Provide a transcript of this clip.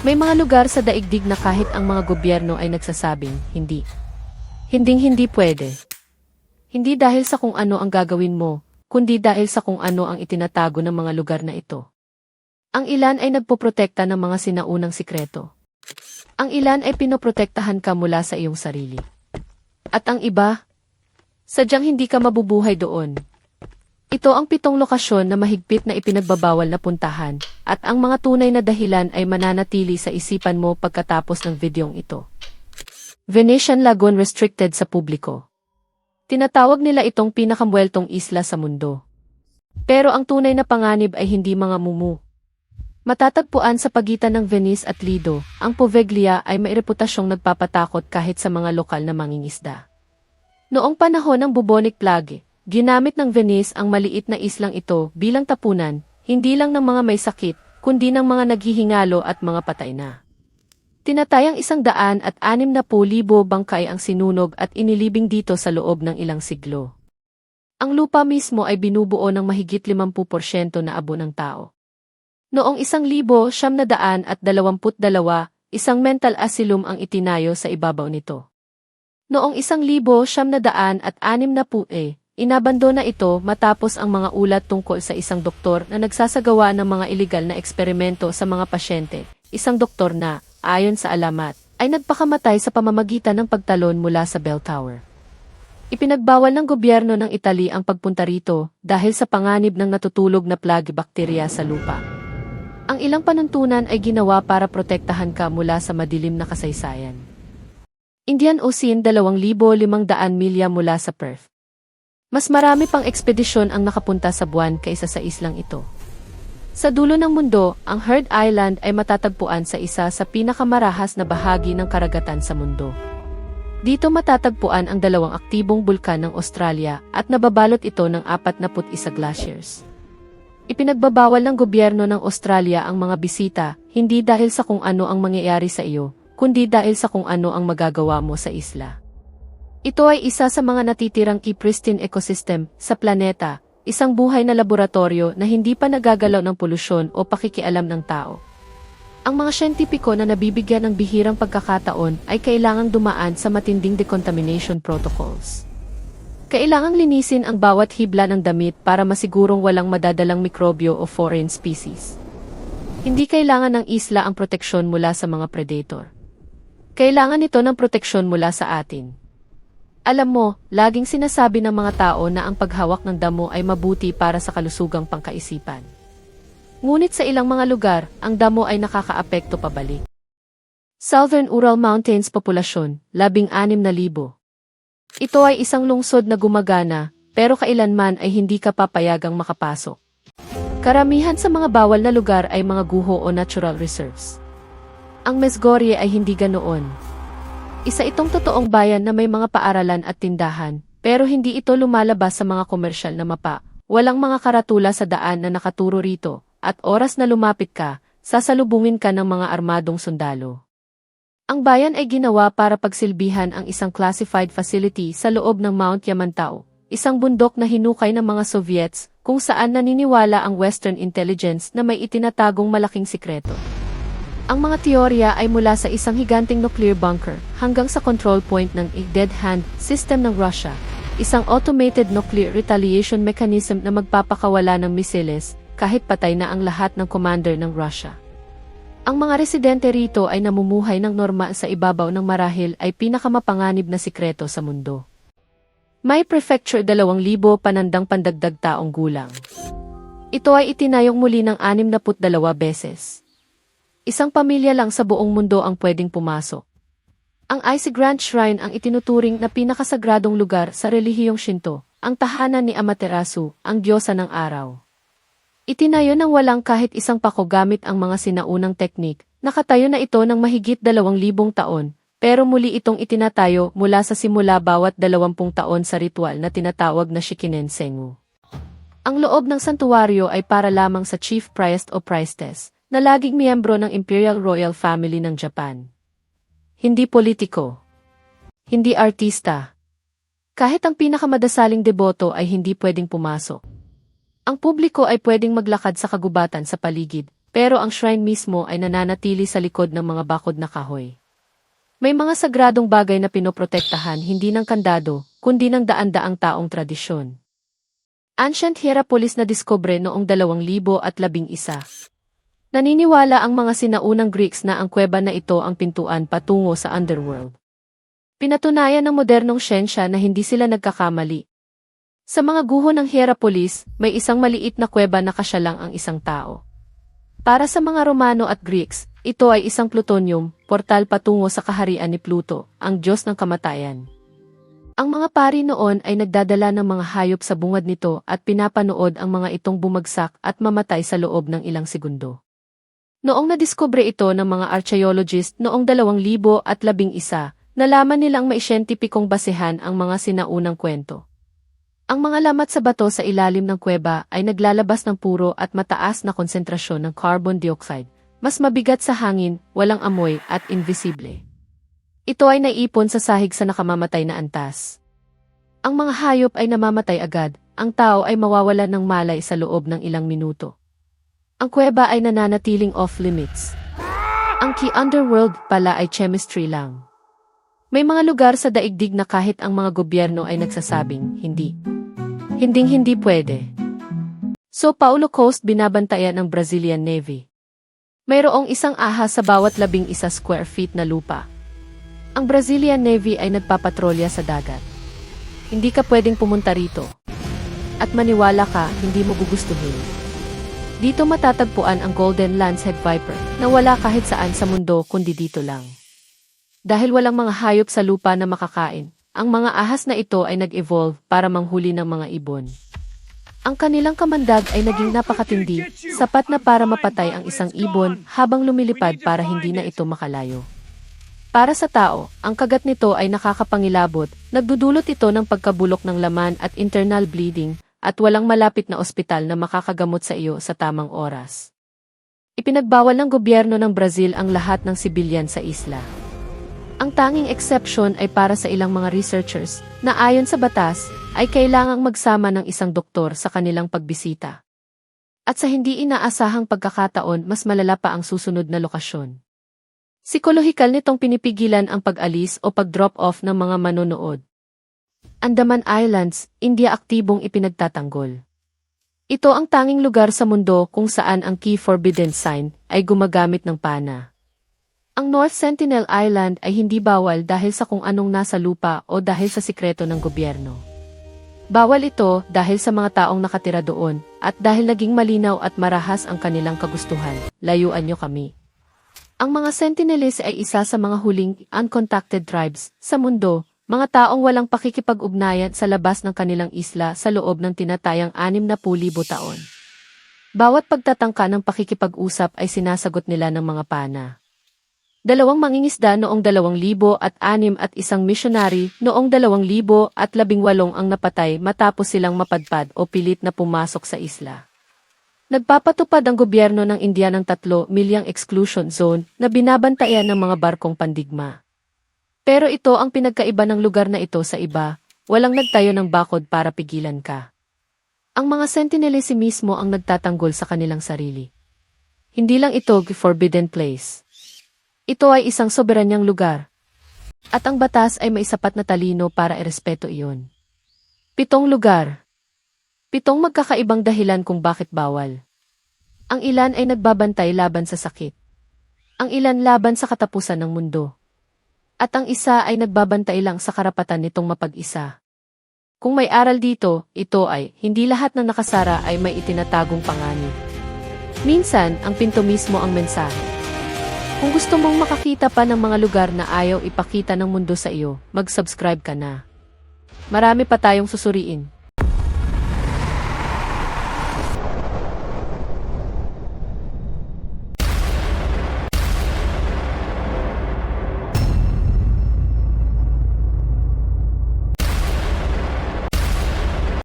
May mga lugar sa daigdig na kahit ang mga gobyerno ay nagsasabing, hindi. Hinding-hindi pwede. Hindi dahil sa kung ano ang gagawin mo, kundi dahil sa kung ano ang itinatago ng mga lugar na ito. Ang ilan ay nagpoprotekta ng mga sinaunang sikreto. Ang ilan ay pinoprotektahan ka mula sa iyong sarili. At ang iba, sadyang hindi ka mabubuhay doon. Ito ang 7 lokasyon na mahigpit na ipinagbabawal na puntahan, at ang mga tunay na dahilan ay mananatili sa isipan mo pagkatapos ng videong ito. Venetian Lagoon restricted sa publiko. Tinatawag nila itong pinakamuweltong isla sa mundo. Pero ang tunay na panganib ay hindi mga mumu. Matatagpuan sa pagitan ng Venice at Lido, ang Poveglia ay may reputasyong nagpapatakot kahit sa mga lokal na mangingisda. Noong panahon ng bubonic plague, ginamit ng Venice ang maliit na islang ito bilang tapunan, hindi lang ng mga may sakit, kundi ng mga naghihingalo at mga patay na. Tinatayang 160,000 bangkay ang sinunog at inilibing dito sa loob ng ilang siglo. Ang lupa mismo ay binubuo ng mahigit 50% na abo ng tao. Noong 1922, isang mental asylum ang itinayo sa ibabaw nito. Noong 1960, inabandona ito matapos ang mga ulat tungkol sa isang doktor na nagsasagawa ng mga ilegal na eksperimento sa mga pasyente, isang doktor na, ayon sa alamat, ay nagpakamatay sa pamamagitan ng pagtalon mula sa bell tower. Ipinagbawal ng gobyerno ng Italy ang pagpunta rito dahil sa panganib ng natutulog na plague bakterya sa lupa. Ang ilang panuntunan ay ginawa para protektahan ka mula sa madilim na kasaysayan. Indian Ocean 2,500 milya mula sa Perth. Mas marami pang ekspedisyon ang nakapunta sa buwan kaysa sa islang ito. Sa dulo ng mundo, ang Heard Island ay matatagpuan sa isa sa pinakamarahas na bahagi ng karagatan sa mundo. Dito matatagpuan ang 2 aktibong bulkan ng Australia at nababalot ito ng 41 glaciers. Ipinagbabawal ng gobyerno ng Australia ang mga bisita, hindi dahil sa kung ano ang mangyayari sa iyo, kundi dahil sa kung ano ang magagawa mo sa isla. Ito ay isa sa mga natitirang pristine ecosystem sa planeta, isang buhay na laboratorio na hindi pa nagagalaw ng polusyon o pakikialam ng tao. Ang mga siyentipiko na nabibigyan ng bihirang pagkakataon ay kailangang dumaan sa matinding decontamination protocols. Kailangang linisin ang bawat hibla ng damit para masigurong walang madadalang mikrobyo o foreign species. Hindi kailangan ng isla ang proteksyon mula sa mga predator. Kailangan ito ng proteksyon mula sa atin. Alam mo, laging sinasabi ng mga tao na ang paghawak ng damo ay mabuti para sa kalusugang pangkaisipan. Ngunit sa ilang mga lugar, ang damo ay nakakaapekto pabalik. Southern Ural Mountains populasyon, 16,000. Ito ay isang lungsod na gumagana, pero kailanman ay hindi ka papayagang makapasok. Karamihan sa mga bawal na lugar ay mga guho o natural reserves. Ang Mesgorje ay hindi ganoon. Isa itong totoong bayan na may mga paaralan at tindahan, pero hindi ito lumalabas sa mga komersyal na mapa. Walang mga karatula sa daan na nakaturo rito, at oras na lumapit ka, sasalubungin ka ng mga armadong sundalo. Ang bayan ay ginawa para pagsilbihan ang isang classified facility sa loob ng Mount Yamantau, isang bundok na hinukay ng mga Soviets, kung saan naniniwala ang Western intelligence na may itinatagong malaking sikreto. Ang mga teorya ay mula sa isang higanting nuclear bunker hanggang sa control point ng Dead Hand system ng Russia, isang automated nuclear retaliation mechanism na magpapakawala ng missiles kahit patay na ang lahat ng commander ng Russia. Ang mga residente rito ay namumuhay ng norma sa ibabaw ng marahil ay pinakamapanganib na sikreto sa mundo. May prefecture 2,000 panandang pandagdag taong gulang. Ito ay itinayong muli ng 62 beses. Isang pamilya lang sa buong mundo ang pwedeng pumasok. Ang Icy Grand Shrine ang itinuturing na pinakasagradong lugar sa relihiyong Shinto, ang tahanan ni Amaterasu, ang diyosa ng araw. Itinayo ng walang kahit isang pako gamit ang mga sinaunang teknik, nakatayo na ito ng mahigit 2,000 taon, pero muli itong itinatayo mula sa simula bawat 20 taon sa ritual na tinatawag na Shikinen Sengu. Ang loob ng santuwaryo ay para lamang sa chief priest o priestess, na laging miyembro ng Imperial Royal Family ng Japan. Hindi politiko. Hindi artista. Kahit ang pinakamadasaling deboto ay hindi pwedeng pumasok. Ang publiko ay pwedeng maglakad sa kagubatan sa paligid, pero ang shrine mismo ay nananatili sa likod ng mga bakod na kahoy. May mga sagradong bagay na pinoprotektahan hindi ng kandado, kundi ng daan-daang taong tradisyon. Ancient Hierapolis na diskobre noong 2011. Naniniwala ang mga sinaunang Greeks na ang kuweba na ito ang pintuan patungo sa underworld. Pinatunayan ng modernong siyensya na hindi sila nagkakamali. Sa mga guho ng Hierapolis, may isang maliit na kuweba na kasya lang ang isang tao. Para sa mga Romano at Greeks, ito ay isang plutonium, portal patungo sa kaharian ni Pluto, ang Diyos ng kamatayan. Ang mga pari noon ay nagdadala ng mga hayop sa bungad nito at pinapanood ang mga itong bumagsak at mamatay sa loob ng ilang segundo. Noong nadiskubre ito ng mga archaeologist noong 2011, nalaman nilang may siyentipikong basehan ang mga sinaunang kwento. Ang mga lamat sa bato sa ilalim ng kuweba ay naglalabas ng puro at mataas na konsentrasyon ng carbon dioxide, mas mabigat sa hangin, walang amoy at invisible. Ito ay naipon sa sahig sa nakamamatay na antas. Ang mga hayop ay namamatay agad, ang tao ay mawawalan ng malay sa loob ng ilang minuto. Ang kuweba ay nananatiling off-limits. Ang key underworld pala ay chemistry lang. May mga lugar sa daigdig na kahit ang mga gobyerno ay nagsasabing, hindi. Hinding-hindi pwede. São Paulo Coast binabantayan ng Brazilian Navy. Mayroong isang ahas sa bawat 11 square feet na lupa. Ang Brazilian Navy ay nagpapatrolya sa dagat. Hindi ka pwedeng pumunta rito. At maniwala ka, hindi mo gugustuhin. Dito matatagpuan ang Golden Lancehead Viper na wala kahit saan sa mundo kundi dito lang. Dahil walang mga hayop sa lupa na makakain, ang mga ahas na ito ay nag-evolve para manghuli ng mga ibon. Ang kanilang kamandag ay naging napakatindi, sapat na para mapatay ang isang ibon habang lumilipad para hindi na ito makalayo. Para sa tao, ang kagat nito ay nakakapangilabot, nagdudulot ito ng pagkabulok ng laman at internal bleeding, at walang malapit na ospital na makakagamot sa iyo sa tamang oras. Ipinagbawal ng gobyerno ng Brazil ang lahat ng sibilyan sa isla. Ang tanging exception ay para sa ilang mga researchers na ayon sa batas ay kailangang magsama ng isang doktor sa kanilang pagbisita. At sa hindi inaasahang pagkakataon mas malala pa ang susunod na lokasyon. Psikolohikal nitong pinipigilan ang pag-alis o pag-drop off ng mga manonood. Andaman Islands, India aktibong ipinagtatanggol. Ito ang tanging lugar sa mundo kung saan ang Key Forbidden Sign ay gumagamit ng pana. Ang North Sentinel Island ay hindi bawal dahil sa kung anong nasa lupa o dahil sa sikreto ng gobyerno. Bawal ito dahil sa mga taong nakatira doon at dahil naging malinaw at marahas ang kanilang kagustuhan. Layuan niyo kami. Ang mga Sentinelese ay isa sa mga huling uncontacted tribes sa mundo, mga taong walang pakikipag-ugnayan sa labas ng kanilang isla sa loob ng tinatayang 60,000 taon. Bawat pagtatangka ng pakikipag-usap ay sinasagot nila ng mga pana. 2 mangingisda noong 2006 at isang missionary noong 2018 ang napatay matapos silang mapadpad o pilit na pumasok sa isla. Nagpapatupad ang gobyerno ng India ng 3 milyang exclusion zone na binabantayan ng mga barkong pandigma. Pero ito ang pinagkaiba ng lugar na ito sa iba, walang nagtayo ng bakod para pigilan ka. Ang mga Sentinelese mismo ang nagtatanggol sa kanilang sarili. Hindi lang ito forbidden place. Ito ay isang soberanyang lugar. At ang batas ay may sapat na talino para irespeto iyon. 7 lugar. 7 magkakaibang dahilan kung bakit bawal. Ang ilan ay nagbabantay laban sa sakit. Ang ilan laban sa katapusan ng mundo. At ang isa ay nagbabantay lang sa karapatan nitong mapag-isa. Kung may aral dito, ito ay, hindi lahat ng nakasara ay may itinatagong panganib. Minsan, ang pinto mismo ang mensahe. Kung gusto mong makakita pa ng mga lugar na ayaw ipakita ng mundo sa iyo, mag-subscribe ka na. Marami pa tayong susuriin.